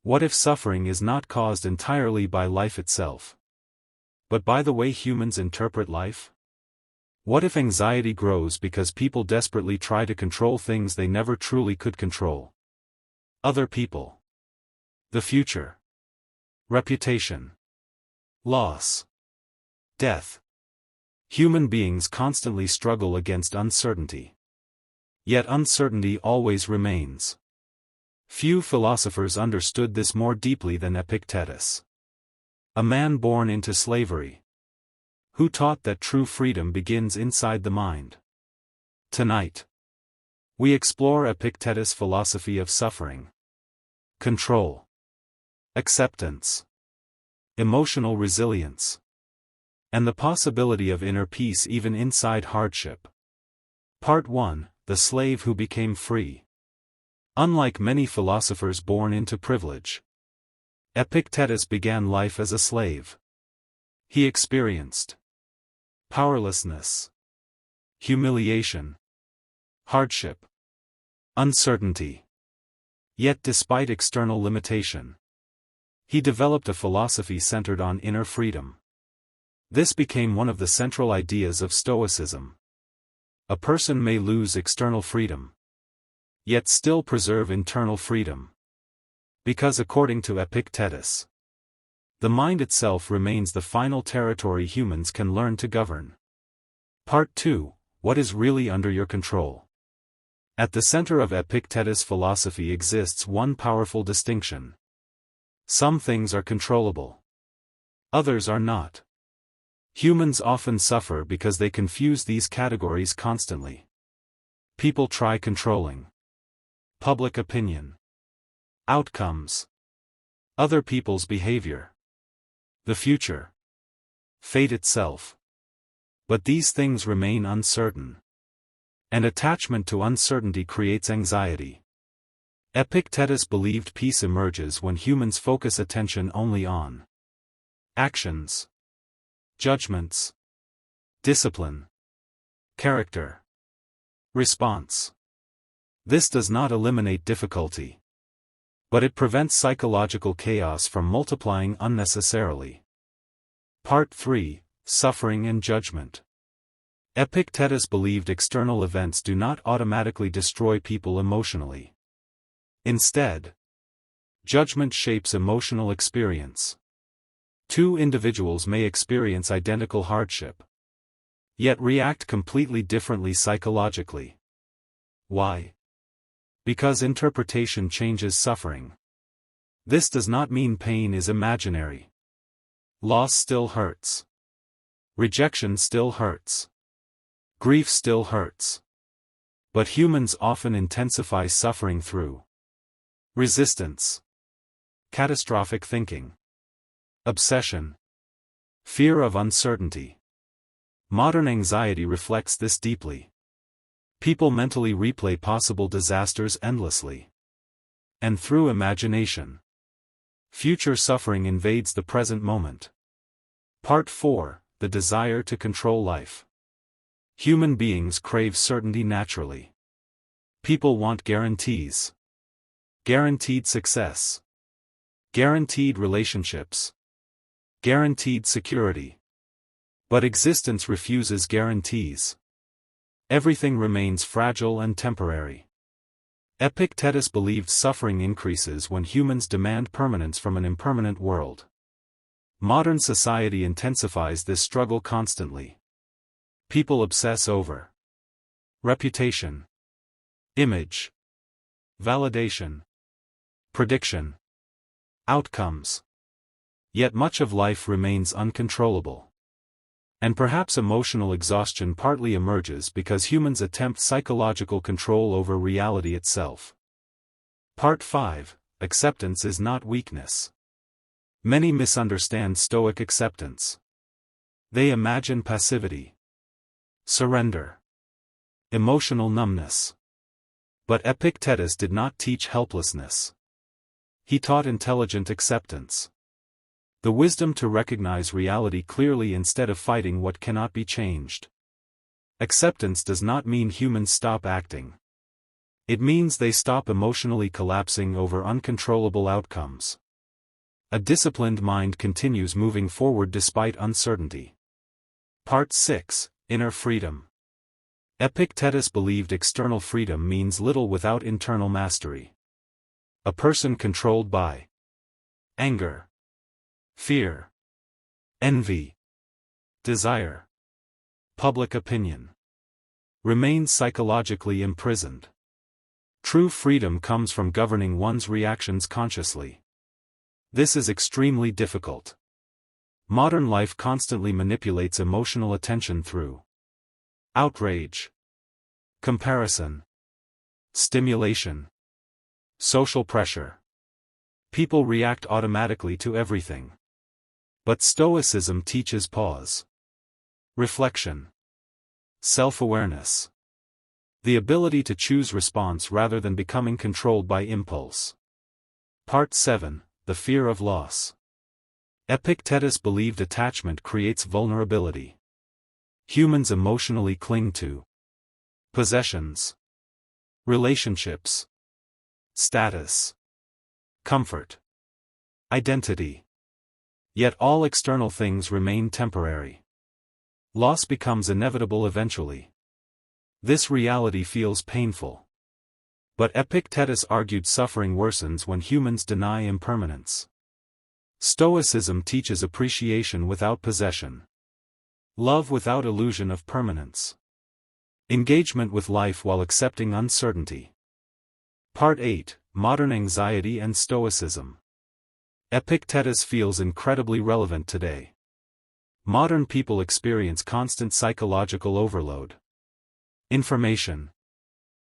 What if suffering is not caused entirely by life itself, but by the way humans interpret life? What if anxiety grows because people desperately try to control things they never truly could control? Other people, the future, reputation, loss, death. Human beings constantly struggle against uncertainty. Yet uncertainty always remains. Few philosophers understood this more deeply than Epictetus, a man born into slavery, who taught that true freedom begins inside the mind. Tonight, we explore Epictetus' philosophy of suffering, control, acceptance, emotional resilience, and the possibility of inner peace even inside hardship. Part 1: The Slave Who Became Free. Unlike many philosophers born into privilege, Epictetus began life as a slave. He experienced powerlessness, humiliation, hardship, uncertainty. Yet despite external limitation, he developed a philosophy centered on inner freedom. This became one of the central ideas of Stoicism. A person may lose external freedom, yet still preserve internal freedom. Because according to Epictetus, the mind itself remains the final territory humans can learn to govern. Part 2: What is really under your control? At the center of Epictetus' philosophy exists one powerful distinction. Some things are controllable, others are not. Humans often suffer because they confuse these categories constantly. People try controlling public opinion, outcomes, other people's behavior, the future, fate itself. But these things remain uncertain. And attachment to uncertainty creates anxiety. Epictetus believed peace emerges when humans focus attention only on actions, judgments, discipline, character, response. This does not eliminate difficulty, but it prevents psychological chaos from multiplying unnecessarily. Part 3: Suffering and Judgment. Epictetus believed external events do not automatically destroy people emotionally. Instead, judgment shapes emotional experience. Two individuals may experience identical hardship, yet react completely differently psychologically. Why? Because interpretation changes suffering. This does not mean pain is imaginary. Loss still hurts. Rejection still hurts. Grief still hurts. But humans often intensify suffering through resistance, catastrophic thinking, obsession, fear of uncertainty. Modern anxiety reflects this deeply. People mentally replay possible disasters endlessly. And through imagination, future suffering invades the present moment. Part 4: The Desire to Control Life. Human beings crave certainty naturally. People want guarantees. Guaranteed success. Guaranteed relationships. Guaranteed security. But existence refuses guarantees. Everything remains fragile and temporary. Epictetus believed suffering increases when humans demand permanence from an impermanent world. Modern society intensifies this struggle constantly. People obsess over reputation, image, validation, prediction, outcomes. Yet much of life remains uncontrollable. And perhaps emotional exhaustion partly emerges because humans attempt psychological control over reality itself. Part 5: Acceptance is not weakness. Many misunderstand Stoic acceptance. They imagine passivity, surrender, emotional numbness. But Epictetus did not teach helplessness. He taught intelligent acceptance. The wisdom to recognize reality clearly instead of fighting what cannot be changed. Acceptance does not mean humans stop acting. It means they stop emotionally collapsing over uncontrollable outcomes. A disciplined mind continues moving forward despite uncertainty. Part 6. Inner Freedom. Epictetus believed external freedom means little without internal mastery. A person controlled by anger, fear, envy, desire, public opinion remains psychologically imprisoned. True freedom comes from governing one's reactions consciously. This is extremely difficult. Modern life constantly manipulates emotional attention through outrage, comparison, stimulation, social pressure. People react automatically to everything. But Stoicism teaches pause, reflection, self-awareness, the ability to choose response rather than becoming controlled by impulse. Part 7. The Fear of Loss. Epictetus believed attachment creates vulnerability. Humans emotionally cling to possessions, relationships, status, comfort, identity. Yet all external things remain temporary. Loss becomes inevitable eventually. This reality feels painful. But Epictetus argued suffering worsens when humans deny impermanence. Stoicism teaches appreciation without possession, love without illusion of permanence, engagement with life while accepting uncertainty. Part 8. Modern Anxiety and Stoicism. Epictetus feels incredibly relevant today. Modern people experience constant psychological overload. Information,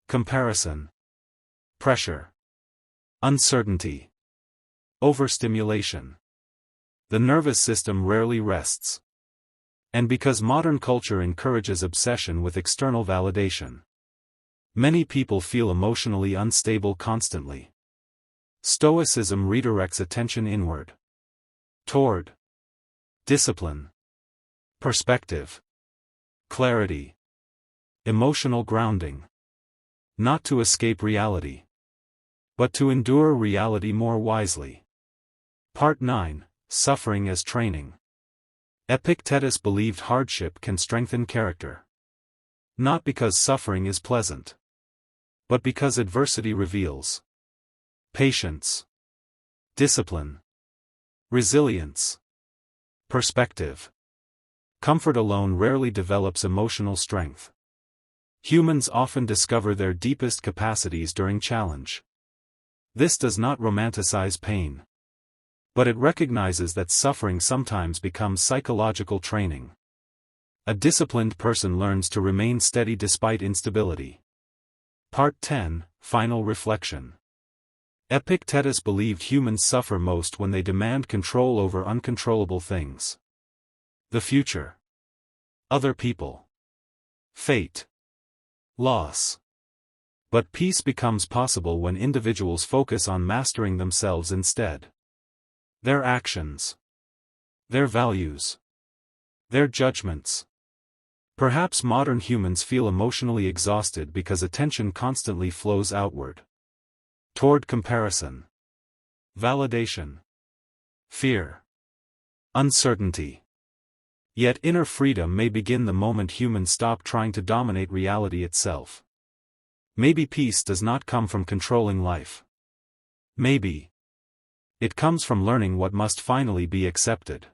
comparison, pressure, uncertainty, overstimulation. The nervous system rarely rests. And because modern culture encourages obsession with external validation, many people feel emotionally unstable constantly. Stoicism redirects attention inward, toward discipline, perspective, clarity, emotional grounding. Not to escape reality, but to endure reality more wisely. Part 9. Suffering as Training. Epictetus believed hardship can strengthen character. Not because suffering is pleasant, but because adversity reveals patience, discipline, resilience, perspective. Comfort alone rarely develops emotional strength. Humans often discover their deepest capacities during challenge. This does not romanticize pain, but it recognizes that suffering sometimes becomes psychological training. A disciplined person learns to remain steady despite instability. Part 10. Final Reflection. Epictetus believed humans suffer most when they demand control over uncontrollable things. The future, other people, fate, loss. But peace becomes possible when individuals focus on mastering themselves instead. Their actions, their values, their judgments. Perhaps modern humans feel emotionally exhausted because attention constantly flows outward, toward comparison, validation, fear, uncertainty. Yet inner freedom may begin the moment humans stop trying to dominate reality itself. Maybe peace does not come from controlling life. Maybe it comes from learning what must finally be accepted.